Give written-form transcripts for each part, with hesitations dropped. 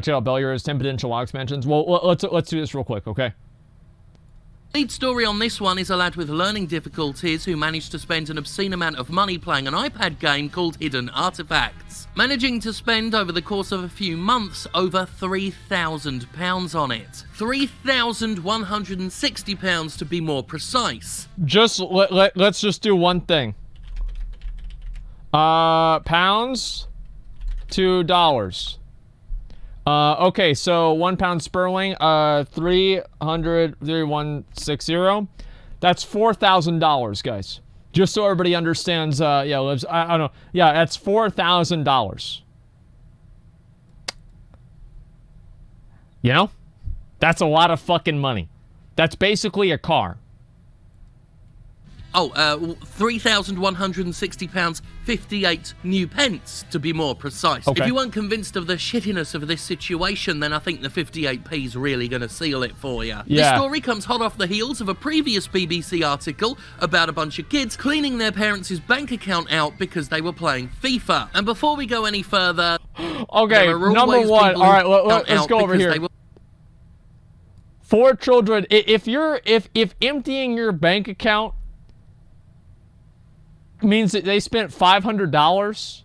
Check out Belliar's 10 potential WoW expansions. Well, let's do this real quick, okay? Lead story on this one is a lad with learning difficulties who managed to spend an obscene amount of money playing an iPad game called Hidden Artifacts, managing to spend over the course of a few months over £3,000 on it. £3,160 to be more precise. Let's just do one thing. Pounds to dollars. Okay, so £1 sterling, 300,160. That's $4,000, guys. Just so everybody understands, yeah, lives, I don't know. Yeah, that's $4,000. You know? That's a lot of fucking money. That's basically a car. Oh, £3,160, 58 new pence, to be more precise. Okay. If you weren't convinced of the shittiness of this situation, then I think the 58p's really going to seal it for you. Yeah. This story comes hot off the heels of a previous BBC article about a bunch of kids cleaning their parents' bank account out because they were playing FIFA. And before we go any further... Okay, number one, alright, let's go over here. For children, if emptying your bank account means that they spent $500,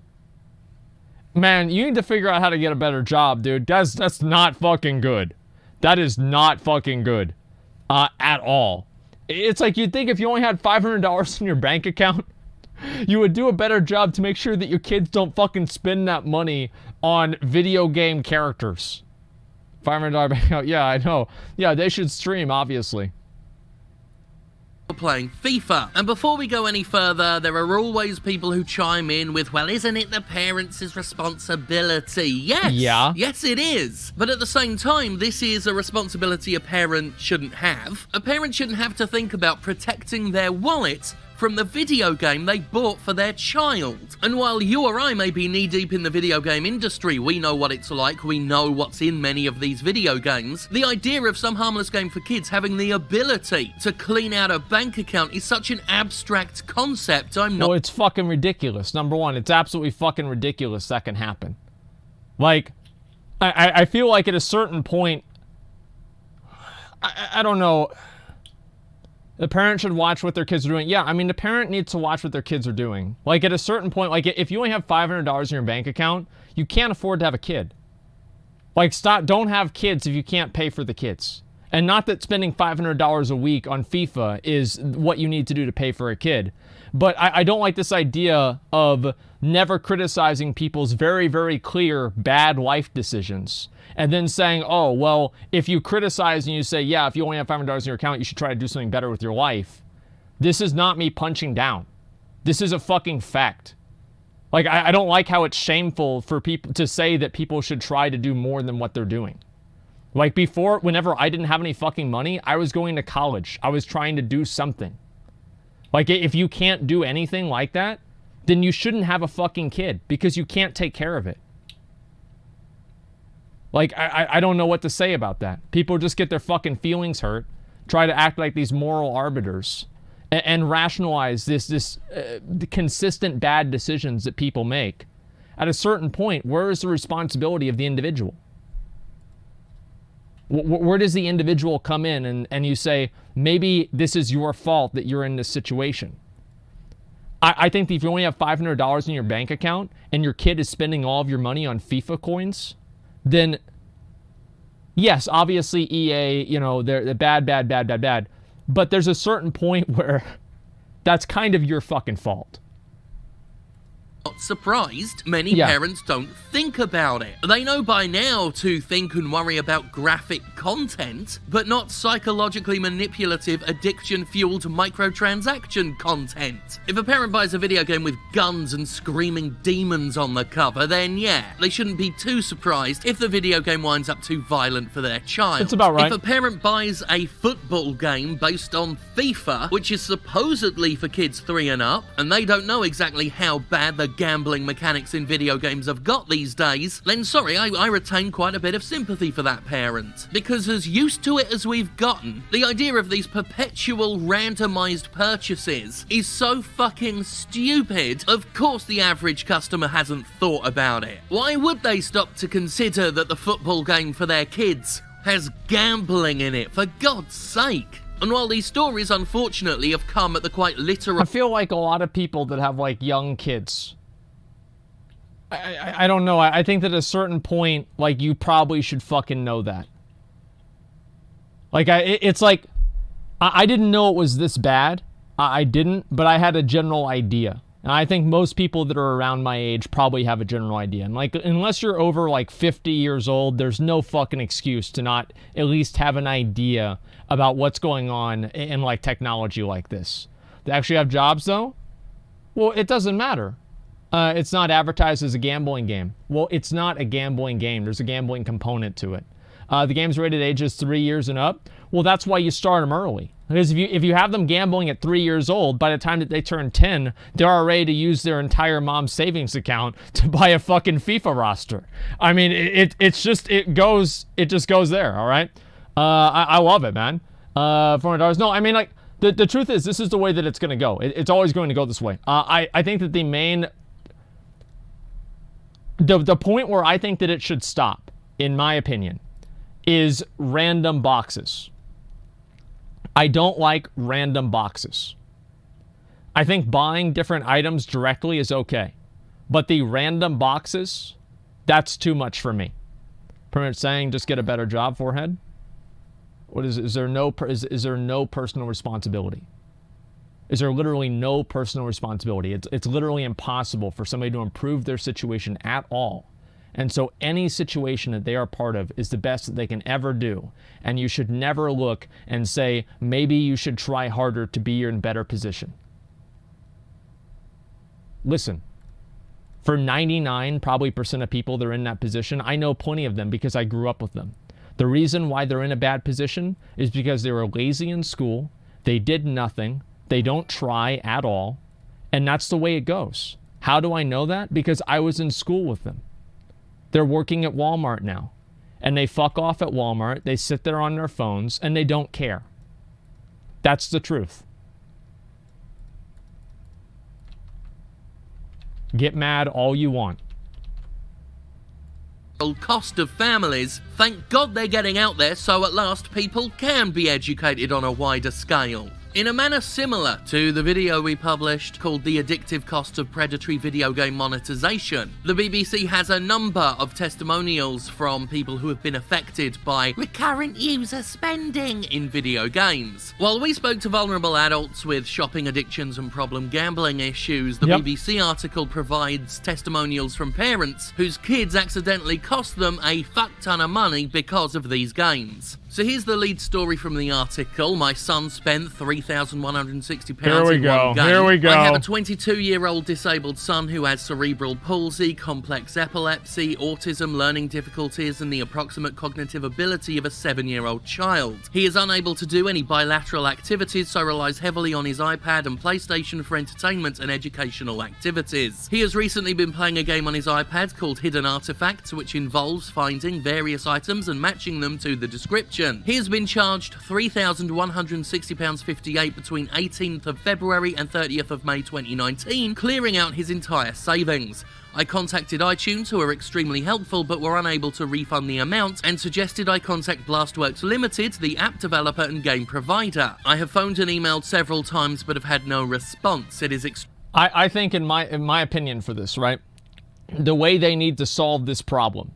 man, you need to figure out how to get a better job, dude. That's not fucking good. That is not fucking good at all. It's like you'd think if you only had $500 in your bank account, you would do a better job to make sure that your kids don't fucking spend that money on video game characters. $500 bank account, yeah, I know. Yeah, they should stream, obviously. Playing FIFA. And before we go any further, there are always people who chime in with, well, isn't it the parents' responsibility? Yes. Yeah. Yes, it is. But at the same time, this is a responsibility a parent shouldn't have. A parent shouldn't have to think about protecting their wallet from the video game they bought for their child. And while you or I may be knee-deep in the video game industry, we know what it's like, we know what's in many of these video games, the idea of some harmless game for kids having the ability to clean out a bank account is such an abstract concept, Well, it's fucking ridiculous. Number one, it's absolutely fucking ridiculous that can happen. Like, I feel like at a certain point, I don't know... The parent should watch what their kids are doing. Yeah, I mean, the parent needs to watch what their kids are doing. Like, at a certain point, like, if you only have $500 in your bank account, you can't afford to have a kid. Like, don't have kids if you can't pay for the kids. And not that spending $500 a week on FIFA is what you need to do to pay for a kid. But I don't like this idea of never criticizing people's very, very clear bad life decisions. And then saying, oh, well, if you criticize and you say, yeah, if you only have $500 in your account, you should try to do something better with your life. This is not me punching down. This is a fucking fact. Like, I don't like how it's shameful for people to say that people should try to do more than what they're doing. Like before, whenever I didn't have any fucking money, I was going to college. I was trying to do something. Like, if you can't do anything like that, then you shouldn't have a fucking kid because you can't take care of it. Like, I don't know what to say about that. People just get their fucking feelings hurt, try to act like these moral arbiters, and rationalize the consistent bad decisions that people make. At a certain point, where is the responsibility of the individual? Where does the individual come in and you say, maybe this is your fault that you're in this situation? I think that if you only have $500 in your bank account and your kid is spending all of your money on FIFA coins, then yes, obviously EA, you know, they're bad. But there's a certain point where that's kind of your fucking fault. Not surprised, many parents don't think about it. They know by now to think and worry about graphic content, but not psychologically manipulative, addiction-fueled microtransaction content. If a parent buys a video game with guns and screaming demons on the cover, then yeah, they shouldn't be too surprised if the video game winds up too violent for their child. That's about right. If a parent buys a football game based on FIFA, which is supposedly for kids 3 and up, and they don't know exactly how bad the gambling mechanics in video games have got these days, then sorry, I retain quite a bit of sympathy for that parent. Because as used to it as we've gotten, the idea of these perpetual randomized purchases is so fucking stupid. Of course the average customer hasn't thought about it. Why would they stop to consider that the football game for their kids has gambling in it, for God's sake? And while these stories, unfortunately, have come at the quite literal... I feel like a lot of people that have, like, young kids, I don't know. I think that at a certain point, like, you probably should fucking know that. Like, it's like, I didn't know it was this bad. I didn't, but I had a general idea. And I think most people that are around my age probably have a general idea. And, like, unless you're over, like, 50 years old, there's no fucking excuse to not at least have an idea about what's going on in, like, technology like this. They actually have jobs, though? Well, it doesn't matter. It's not advertised as a gambling game. Well, it's not a gambling game. There's a gambling component to it. The game's rated ages 3 years and up. Well, that's why you start them early. Because if you have them gambling at 3 years old, by the time that they turn 10, they're already to use their entire mom's savings account to buy a fucking FIFA roster. I mean, it just goes there, all right? I love it, man. $400. No, I mean, like, the truth is, this is the way that it's going to go. It's always going to go this way. I think that the point where I think that it should stop, in my opinion, is random boxes. I don't like random boxes. I think buying different items directly is okay. But the random boxes, that's too much for me. Pretty much saying just get a better job, forehead. What is there no personal responsibility? Is there literally no personal responsibility? It's literally impossible for somebody to improve their situation at all. And so any situation that they are part of is the best that they can ever do. And you should never look and say, maybe you should try harder to be in a better position. Listen, for 99% probably of people that are in that position, I know plenty of them because I grew up with them. The reason why they're in a bad position is because they were lazy in school, they did nothing, they don't try at all, and that's the way it goes. How do I know that? Because I was in school with them. They're working at Walmart now, and they fuck off at Walmart, they sit there on their phones, and they don't care. That's the truth. Get mad all you want. Cost of families, thank God they're getting out there so at last people can be educated on a wider scale. In a manner similar to the video we published called The Addictive Cost of Predatory Video Game Monetization, the BBC has a number of testimonials from people who have been affected by recurrent user spending in video games. While we spoke to vulnerable adults with shopping addictions and problem gambling issues, the BBC article provides testimonials from parents whose kids accidentally cost them a fuck ton of money because of these games. So here's the lead story from the article. My son spent £3,160 in one game. Here we go. I have a 22-year-old disabled son who has cerebral palsy, complex epilepsy, autism, learning difficulties, and the approximate cognitive ability of a 7-year-old child. He is unable to do any bilateral activities, so relies heavily on his iPad and PlayStation for entertainment and educational activities. He has recently been playing a game on his iPad called Hidden Artifacts, which involves finding various items and matching them to the description. He has been charged £3,160.58 between 18th of February and 30th of May 2019, clearing out his entire savings. I contacted iTunes, who were extremely helpful but were unable to refund the amount, and suggested I contact Blastworks Limited, the app developer and game provider. I have phoned and emailed several times but have had no response. It is I think in my opinion for this, right, the way they need to solve this problem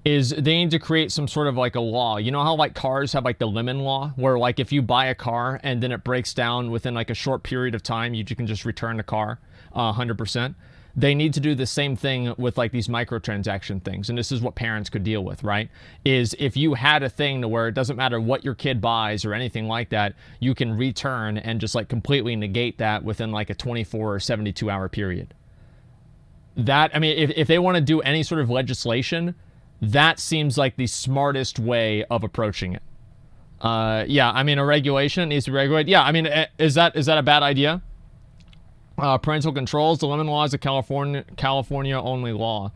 is they need to create some sort of like a law. You know how like cars have like the lemon law, where like if you buy a car and then it breaks down within like a short period of time, you can just return the car 100%. They need to do the same thing with like these microtransaction things. And this is what parents could deal with, right? Is if you had a thing to where it doesn't matter what your kid buys or anything like that, you can return and just like completely negate that within like a 24 or 72 hour period. That, I mean, if they want to do any sort of legislation, that seems like the smartest way of approaching it. Yeah, I mean, a regulation needs to be regulated. Yeah, I mean, is that a bad idea? Parental controls, the lemon law is a California only law.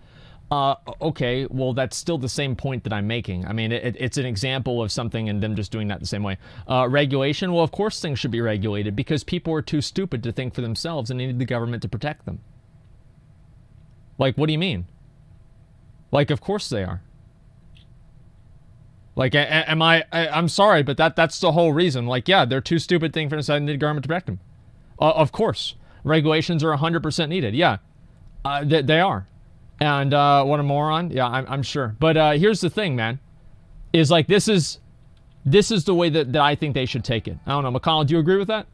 Okay, well, that's still the same point that I'm making. I mean, it's an example of something and them just doing that the same way. Regulation, well, of course things should be regulated because people are too stupid to think for themselves and need the government to protect them. Like, what do you mean? Like, of course they are. Like, I'm sorry, but that's the whole reason. Like, yeah, they're too stupid to think for themselves and need the government to protect them. Of course. Regulations are 100% needed. Yeah, they are. And what a moron. Yeah, I'm sure. But here's the thing, man. Is like this is the way that I think they should take it. I don't know, McConnell, do you agree with that?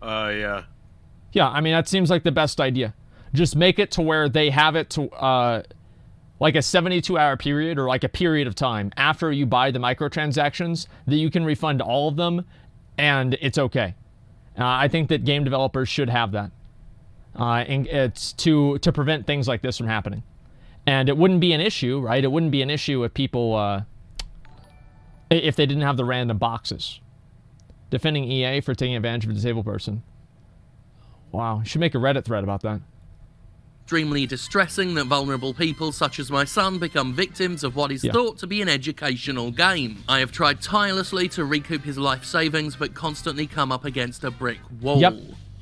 Yeah. Yeah, I mean that seems like the best idea. Just make it to where they have it to like a 72-hour period or like a period of time after you buy the microtransactions that you can refund all of them, and it's okay. I think that game developers should have that. And it's to prevent things like this from happening. And it wouldn't be an issue, right? It wouldn't be an issue if people, if they didn't have the random boxes. Defending EA for taking advantage of a disabled person. Wow, you should make a Reddit thread about that. Extremely distressing that vulnerable people such as my son become victims of what is thought to be an educational game. I have tried tirelessly to recoup his life savings, but constantly come up against a brick wall. Yep.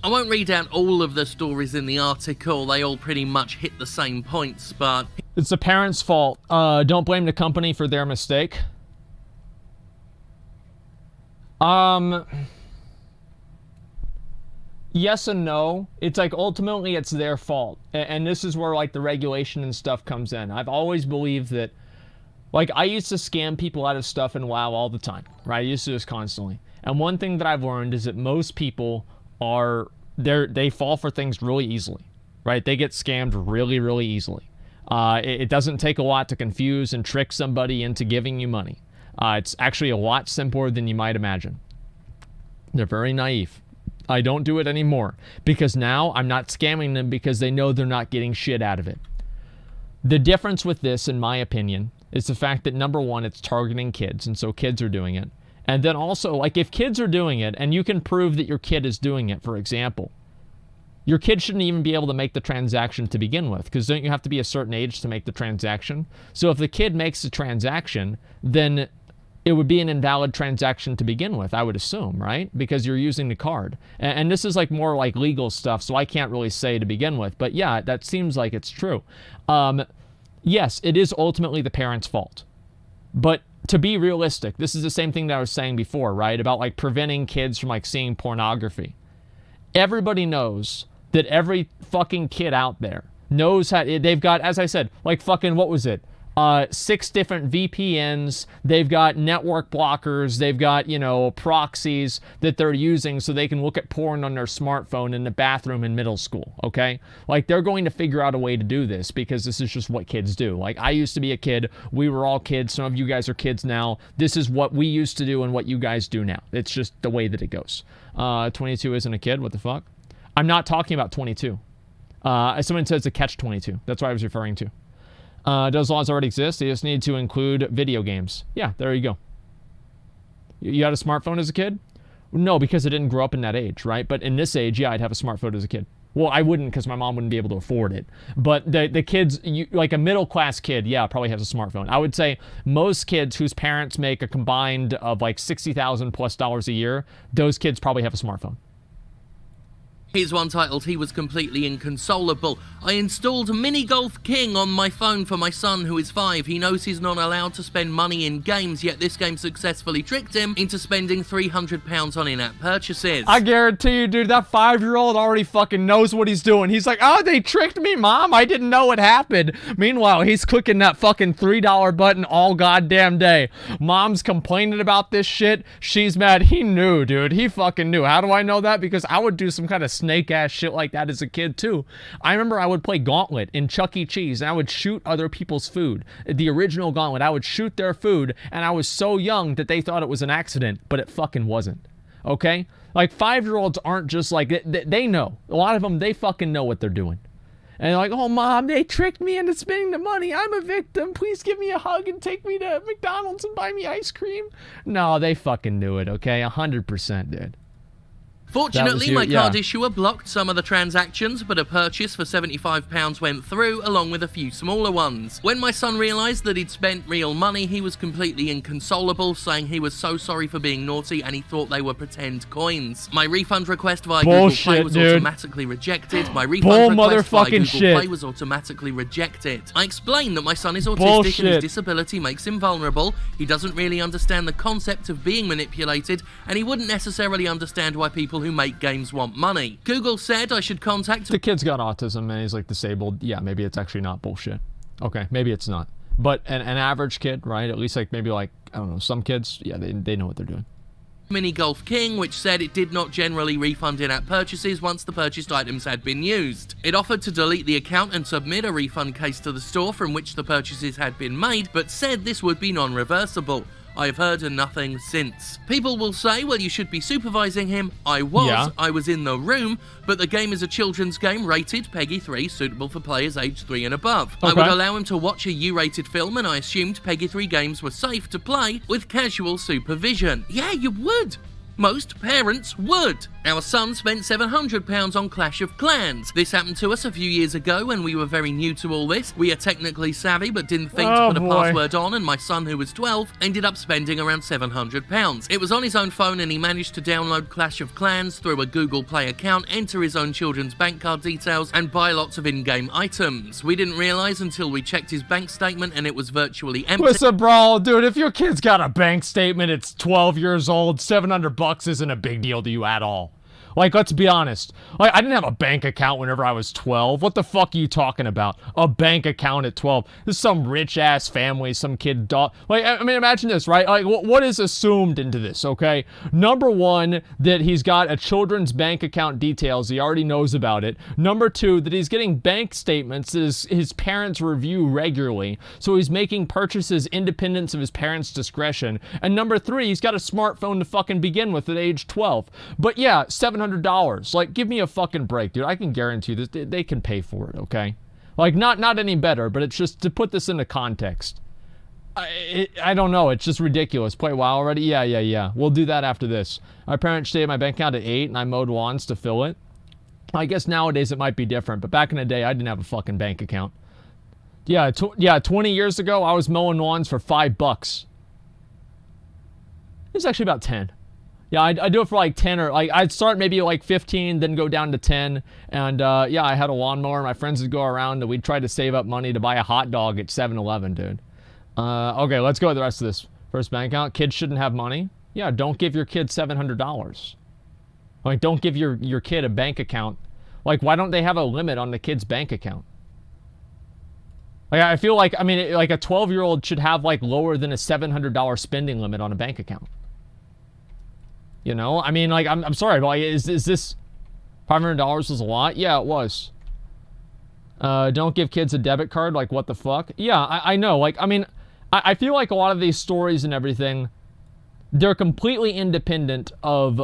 I won't read out all of the stories in the article, they all pretty much hit the same points, but... It's the parents' fault. Don't blame the company for their mistake. Yes and no. It's like ultimately it's their fault. And this is where like the regulation and stuff comes in. I've always believed that, like I used to scam people out of stuff in WoW all the time, right? I used to do this constantly. And one thing that I've learned is that most people they fall for things really easily, right? They get scammed really, really easily. It doesn't take a lot to confuse and trick somebody into giving you money. It's actually a lot simpler than you might imagine. They're very naive. I don't do it anymore because now I'm not scamming them because they know they're not getting shit out of it. The difference with this, in my opinion, is the fact that number one, it's targeting kids, and so kids are doing it. And then also, like, if kids are doing it, and you can prove that your kid is doing it, for example, your kid shouldn't even be able to make the transaction to begin with, because don't you have to be a certain age to make the transaction? So if the kid makes the transaction, then it would be an invalid transaction to begin with, I would assume, right? Because you're using the card. And this is like more like legal stuff, so I can't really say to begin with. But yeah, that seems like it's true. Yes, it is ultimately the parent's fault. But to be realistic, this is the same thing that I was saying before, right? About like preventing kids from like seeing pornography. Everybody knows that every fucking kid out there knows how, they've got, as I said, like fucking, what was it? 6 different VPNs, they've got network blockers, they've got, you know, proxies that they're using so they can look at porn on their smartphone in the bathroom in middle school, okay? Like, they're going to figure out a way to do this because this is just what kids do. Like, I used to be a kid, we were all kids, some of you guys are kids now. This is what we used to do and what you guys do now. It's just the way that it goes. 22 isn't a kid, what the fuck? I'm not talking about 22. Someone says a catch-22, that's what I was referring to. Those laws already exist. They just need to include video games. Yeah, there you go. You had a smartphone as a kid? No, because I didn't grow up in that age, right? But in this age, yeah, I'd have a smartphone as a kid. Well, I wouldn't because my mom wouldn't be able to afford it. But the kids, like a middle-class kid, yeah, probably has a smartphone. I would say most kids whose parents make a combined of like $60,000 plus a year, those kids probably have a smartphone. Here's one titled, "He was completely inconsolable. I installed Mini Golf King on my phone for my son who is 5. He knows he's not allowed to spend money in games, yet this game successfully tricked him into spending £300 on in-app purchases." I guarantee you, dude, that 5-year-old already fucking knows what he's doing. He's like, oh, they tricked me, Mom. I didn't know what happened. Meanwhile, he's clicking that fucking $3 button all goddamn day. Mom's complaining about this shit. She's mad. He knew, dude. He fucking knew. How do I know that? Because I would do some kind of snake ass shit like that as a kid too. I remember I would play Gauntlet in Chuck E. Cheese and I would shoot other people's food. The original Gauntlet, I would shoot their food, and I was so young that they thought it was an accident, but it fucking wasn't. Okay? Like 5-year-olds aren't just like, they know. A lot of them, they fucking know what they're doing. And they're like, oh, Mom, they tricked me into spending the money. I'm a victim. Please give me a hug and take me to McDonald's and buy me ice cream. No, they fucking knew it, okay? 100%, dude. Fortunately, my yeah. card issuer blocked some of the transactions, but a purchase for £75 went through, along with a few smaller ones. When my son realised that he'd spent real money, he was completely inconsolable, saying he was so sorry for being naughty and he thought they were pretend coins. My refund request via Google Play was automatically rejected. My refund request via Google Play was automatically rejected. I explained that my son is autistic and his disability makes him vulnerable. He doesn't really understand the concept of being manipulated, and he wouldn't necessarily understand why people who make games want money. Google said I should contact... The kid's got autism and he's like disabled. Yeah, maybe it's actually not bullshit. Okay, maybe it's not. But an average kid, right? At least like maybe like, I don't know, some kids, yeah, they know what they're doing. Mini Golf King, which said it did not generally refund in-app purchases once the purchased items had been used. It offered to delete the account and submit a refund case to the store from which the purchases had been made, but said this would be non-reversible. I have heard nothing since. People will say, well, you should be supervising him. I was in the room, but the game is a children's game rated PEGI 3, suitable for players aged 3 and above. I would allow him to watch a U-rated film, and I assumed PEGI 3 games were safe to play with casual supervision. Yeah, you would. Most parents would. Our son spent £700 on Clash of Clans. This happened to us a few years ago when we were very new to all this. We are technically savvy but didn't think to put a password on, and my son, who was 12, ended up spending around £700. It was on his own phone and he managed to download Clash of Clans through a Google Play account, enter his own children's bank card details, and buy lots of in-game items. We didn't realise until we checked his bank statement and it was virtually empty. Listen, bro, dude, if your kid's got a bank statement, it's 12 years old, $700 isn't a big deal to you at all. Like, let's be honest. Like, I didn't have a bank account whenever I was 12. What the fuck are you talking about? A bank account at 12. This is some rich-ass family, some kid dog. Like, I mean, imagine this, right? Like, what is assumed into this, okay? Number one, that he's got a children's bank account details. He already knows about it. Number two, that he's getting bank statements that his parents review regularly. So he's making purchases independent of his parents' discretion. And number three, he's got a smartphone to fucking begin with at age 12. But yeah, $700. Like, give me a fucking break, dude. I can guarantee this. They can pay for it, okay? Like, not any better, but it's just to put this into context. I don't know. It's just ridiculous. Play WoW already? Yeah. We'll do that after this. My parents stayed my bank account at 8, and I mowed lawns to fill it. I guess nowadays it might be different, but back in the day, I didn't have a fucking bank account. Yeah, 20 years ago, I was mowing lawns for $5. It was actually about 10. Yeah, I do it for like 10 or like I'd start maybe like 15, then go down to 10. And yeah, I had a lawnmower. My friends would go around and we'd try to save up money to buy a hot dog at 7-Eleven, dude. Okay, let's go with the rest of this. First bank account. Kids shouldn't have money. Yeah, don't give your kid $700. Like, don't give your kid a bank account. Like, why don't they have a limit on the kid's bank account? Like, I feel like, I mean, like a 12-year-old should have like lower than a $700 spending limit on a bank account. You know, I mean, like, I'm sorry, but like, is this $500 was a lot? Yeah, it was. Don't give kids a debit card. Like, what the fuck? Yeah, I know. Like, I mean, I feel like a lot of these stories and everything, they're completely independent of,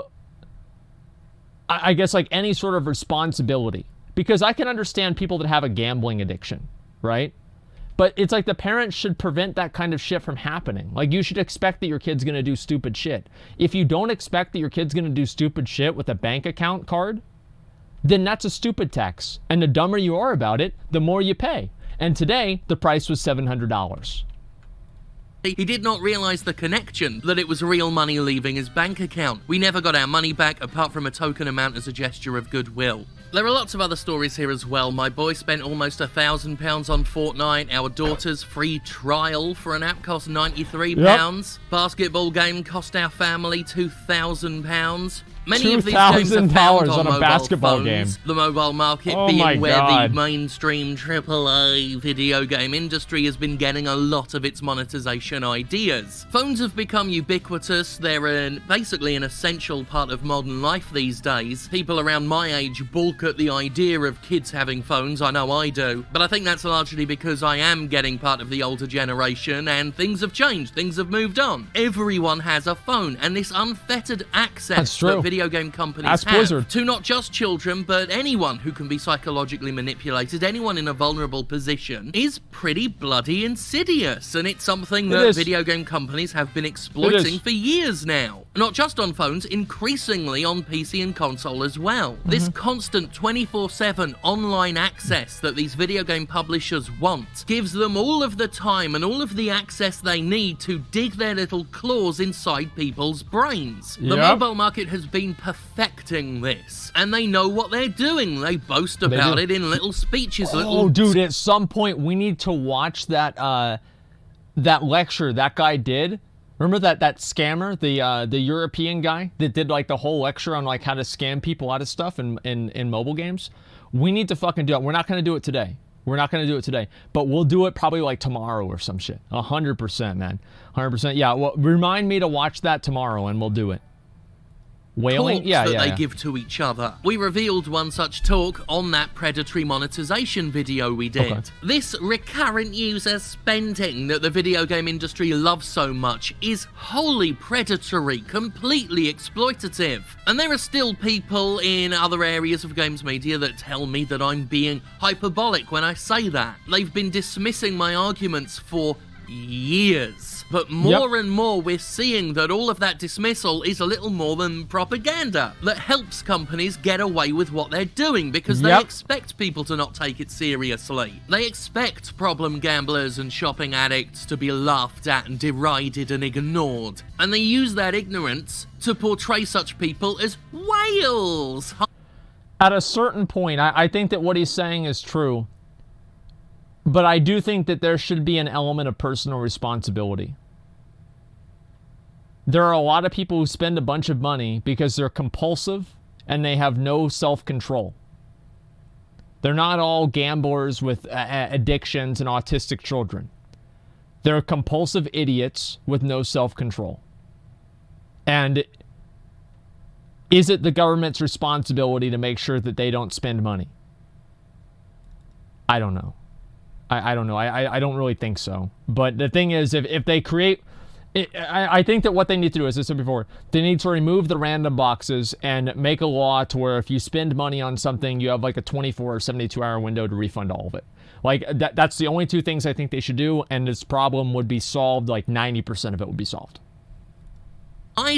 I guess, like any sort of responsibility. Because I can understand people that have a gambling addiction, right? But it's like the parents should prevent that kind of shit from happening. Like, you should expect that your kid's going to do stupid shit. If you don't expect that your kid's going to do stupid shit with a bank account card, then that's a stupid tax. And the dumber you are about it, the more you pay. And today, the price was $700. He did not realise the connection, that it was real money leaving his bank account. We never got our money back, apart from a token amount as a gesture of goodwill. There are lots of other stories here as well. My boy spent almost £1,000 on Fortnite. Our daughter's free trial for an app cost £93. Yep. Basketball game cost our family £2,000. Many of these games are found on a basketball phones, game. The mobile market being where the mainstream AAA video game industry has been getting a lot of its monetization ideas. Phones have become ubiquitous. They're basically an essential part of modern life these days. People around my age balk at the idea of kids having phones. I know I do. But I think that's largely because I am getting part of the older generation and things have changed. Things have moved on. Everyone has a phone, and this unfettered access that video game companies have to not just children but anyone who can be psychologically manipulated, anyone in a vulnerable position, is pretty bloody insidious, and it's something that video game companies have been exploiting for years now. Not just on phones, increasingly on PC and console as well. This constant 24/7 online access that these video game publishers want gives them all of the time and all of the access they need to dig their little claws inside people's brains. The mobile market has been perfecting this, and they know what they're doing. They boast about it in little speeches. Oh, dude, at some point we need to watch that that lecture that guy did. Remember that scammer, the European guy that did like the whole lecture on like how to scam people out of stuff in mobile games? We need to fucking do it. We're not gonna do it today. We're not gonna do it today, but we'll do it probably like tomorrow or some shit. 100%, man. 100%. Yeah. Well, remind me to watch that tomorrow, and we'll do it. Whaling? Yeah, they give to each other. We revealed one such talk on that predatory monetization video we did. Okay. This recurrent user spending that the video game industry loves so much is wholly predatory, completely exploitative. And there are still people in other areas of games media that tell me that I'm being hyperbolic when I say that. They've been dismissing my arguments for years. But more and more we're seeing that all of that dismissal is a little more than propaganda that helps companies get away with what they're doing because they expect people to not take it seriously. They expect problem gamblers and shopping addicts to be laughed at and derided and ignored. And they use that ignorance to portray such people as whales. At a certain point, I think that what he's saying is true. But I do think that there should be an element of personal responsibility. There are a lot of people who spend a bunch of money because they're compulsive and they have no self-control. They're not all gamblers with addictions and autistic children. They're compulsive idiots with no self-control. And is it the government's responsibility to make sure that they don't spend money? I don't know. I don't know. I don't really think so. But the thing is, if they create... I think that what they need to do, as I said before, they need to remove the random boxes and make a law to where if you spend money on something, you have like a 24 or 72 hour window to refund all of it. Like, that's the only two things I think they should do, and this problem would be solved, like 90% of it would be solved.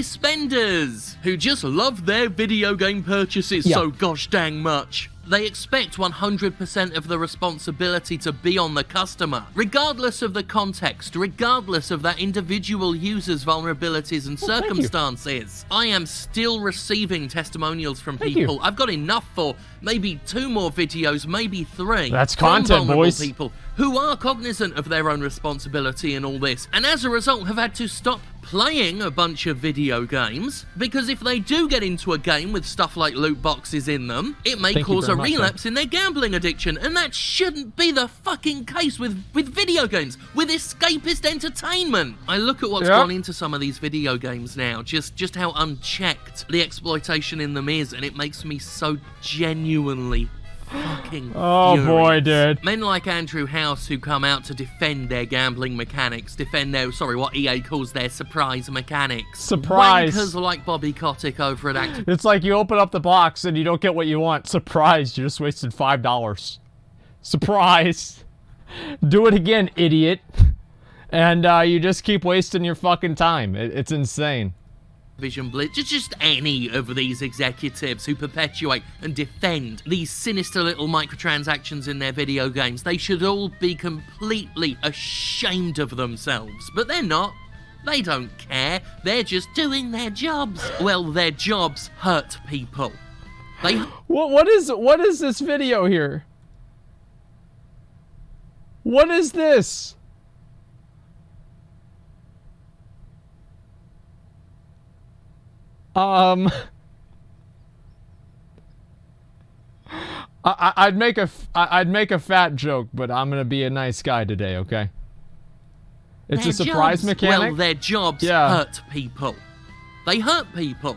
Spenders who just love their video game purchases so gosh dang much. They expect 100% of the responsibility to be on the customer, regardless of the context, regardless of that individual user's vulnerabilities and circumstances. I am still receiving testimonials from people. I've got enough for maybe 2 more videos, maybe 3. That's content, boys. People who are cognizant of their own responsibility in all this, and as a result have had to stop playing a bunch of video games, because if they do get into a game with stuff like loot boxes in them, it may cause a relapse in their gambling addiction, and that shouldn't be the fucking case with video games, with escapist entertainment. I look at what's gone into some of these video games now, just how unchecked the exploitation in them is, and it makes me so genuinely fucking furious. Boy, dude. Men like Andrew House who come out to defend their gambling mechanics, defend their, what EA calls their surprise mechanics. Surprise. Wankers like Bobby Kotick over at Activision. It's like you open up the box and you don't get what you want. Surprise, you just wasted $5. Surprise. Do it again, idiot. And you just keep wasting your fucking time. It's insane. Blitz, just any of these executives who perpetuate and defend these sinister little microtransactions in their video games, they should all be completely ashamed of themselves. But they're not. They don't care. They're just doing their jobs. Well, their jobs hurt people. They... What is this video here? What is this? I'd make a fat joke, but I'm gonna be a nice guy today, okay? It's a surprise mechanic. Well, their jobs hurt people. They hurt people.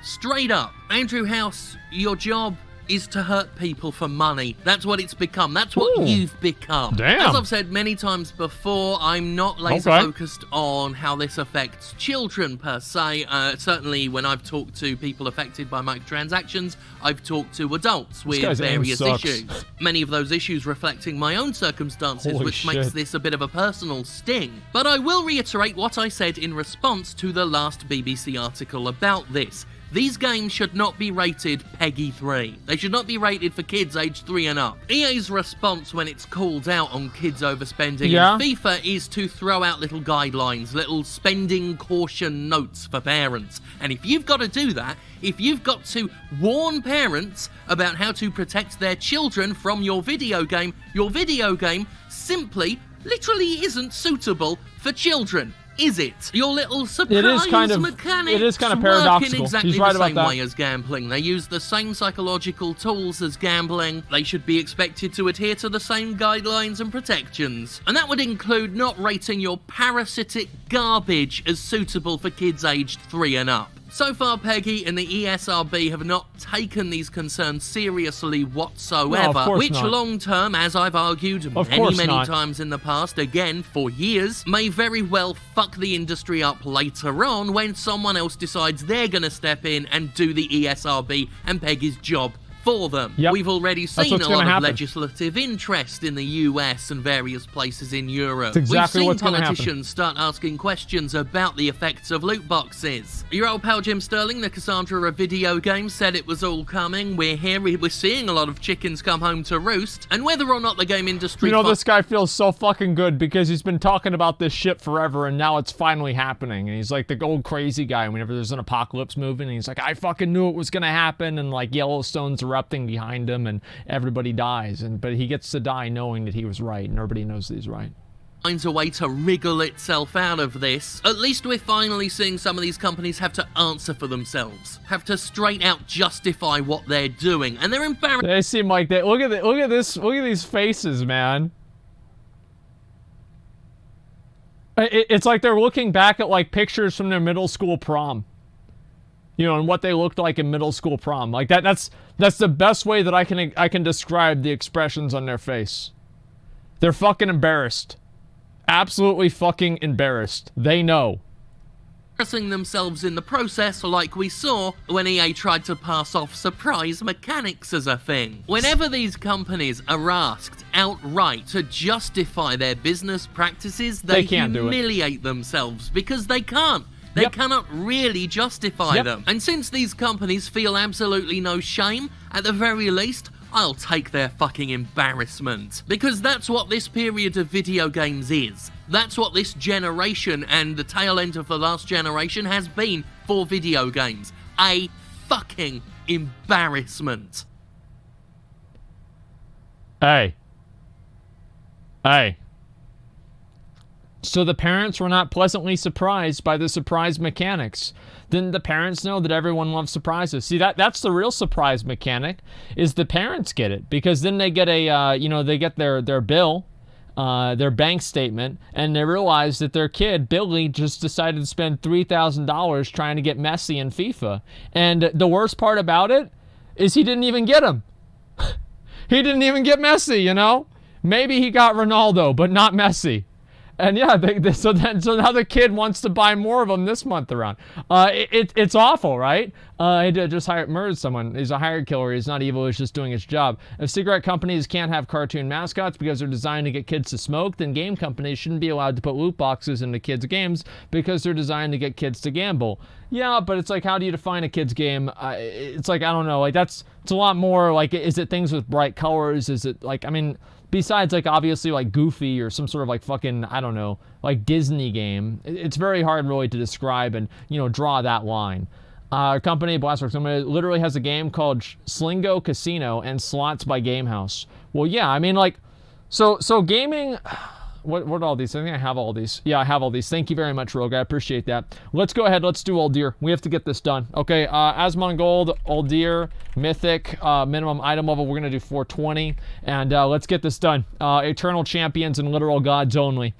Straight up. Andrew House, your job is to hurt people for money. That's what it's become. That's what Ooh. you've become. Damn. As I've said many times before, I'm not laser focused on how this affects children per se. Certainly when I've talked to people affected by microtransactions, I've talked to adults with various issues. Many of those issues reflecting my own circumstances, which makes this a bit of a personal sting. But I will reiterate what I said in response to the last BBC article about this. These games should not be rated PEGI 3. They should not be rated for kids aged 3 and up. EA's response when it's called out on kids overspending in FIFA is to throw out little guidelines, little spending caution notes for parents. And if you've got to do that, if you've got to warn parents about how to protect their children from your video game simply, literally isn't suitable for children. Is it? Your little surprise mechanics it is kind of paradoxical. Work in exactly He's right the about same that. way as gambling. They use the same psychological tools as gambling. They should be expected to adhere to the same guidelines and protections. And that would include not rating your parasitic garbage as suitable for kids aged 3 and up. So far, PEGI and the ESRB have not taken these concerns seriously whatsoever, which long-term, as I've argued many times in the past, again, for years, may very well fuck the industry up later on when someone else decides they're going to step in and do the ESRB and PEGI's job for them. We've already seen a lot of legislative interest in the US and various places in Europe. We've seen politicians start asking questions about the effects of loot boxes. Your old pal Jim Sterling, the Cassandra of video games, said it was all coming. We're here, we're seeing a lot of chickens come home to roost, and whether or not the game industry... You know, this guy feels so fucking good because he's been talking about this shit forever, and now it's finally happening. And he's like the old crazy guy whenever there's an apocalypse movie, and he's like, I fucking knew it was gonna happen, and like Yellowstone's erupting behind him and everybody dies, but he gets to die knowing that he was right, and everybody knows that he's right. Finds a way to wriggle itself out of this. At least we're finally seeing some of these companies have to answer for themselves, have to straight out justify what they're doing, and they're embarrassed. They seem like that. Look at these faces, man. It's like they're looking back at like pictures from their middle school prom. You know, and what they looked like in middle school prom. Like that's the best way that I can describe the expressions on their face. They're fucking embarrassed. Absolutely fucking embarrassed. They know. Embarrassing themselves in the process, like we saw when EA tried to pass off surprise mechanics as a thing. Whenever these companies are asked outright to justify their business practices, they humiliate themselves because they can't. They cannot really justify them. And since these companies feel absolutely no shame, at the very least, I'll take their fucking embarrassment. Because that's what this period of video games is. That's what this generation and the tail end of the last generation has been for video games. A fucking embarrassment. Hey. So the parents were not pleasantly surprised by the surprise mechanics. Didn't the parents know that everyone loves surprises? See, that's the real surprise mechanic, is the parents get it. Because then they get they get their bill, their bank statement, and they realize that their kid, Billy, just decided to spend $3,000 trying to get Messi in FIFA. And the worst part about it is he didn't even get him. He didn't even get Messi, you know? Maybe he got Ronaldo, but not Messi. And yeah, so now the kid wants to buy more of them this month around. It's awful, right? He just murdered someone. He's a hired killer. He's not evil. He's just doing his job. If cigarette companies can't have cartoon mascots because they're designed to get kids to smoke, then game companies shouldn't be allowed to put loot boxes into kids' games because they're designed to get kids to gamble. Yeah, but it's like, how do you define a kid's game? It's like, I don't know. Like it's a lot more like, is it things with bright colors? Is it like, I mean, besides like obviously like Goofy or some sort of like fucking, I don't know, like Disney game, it's very hard really to describe and, you know, draw that line. Our company, Blastworks, literally has a game called Slingo Casino and Slots by Gamehouse. Well, yeah, I mean, like, so gaming. What are all these? I think I have all these. Yeah, I have all these. Thank you very much, Rogue. I appreciate that. Let's go ahead. Let's do Old Deer. We have to get this done. Okay, Asmongold, Old Deer, Mythic, minimum item level. We're going to do 420. And let's get this done. Eternal Champions and Literal Gods only.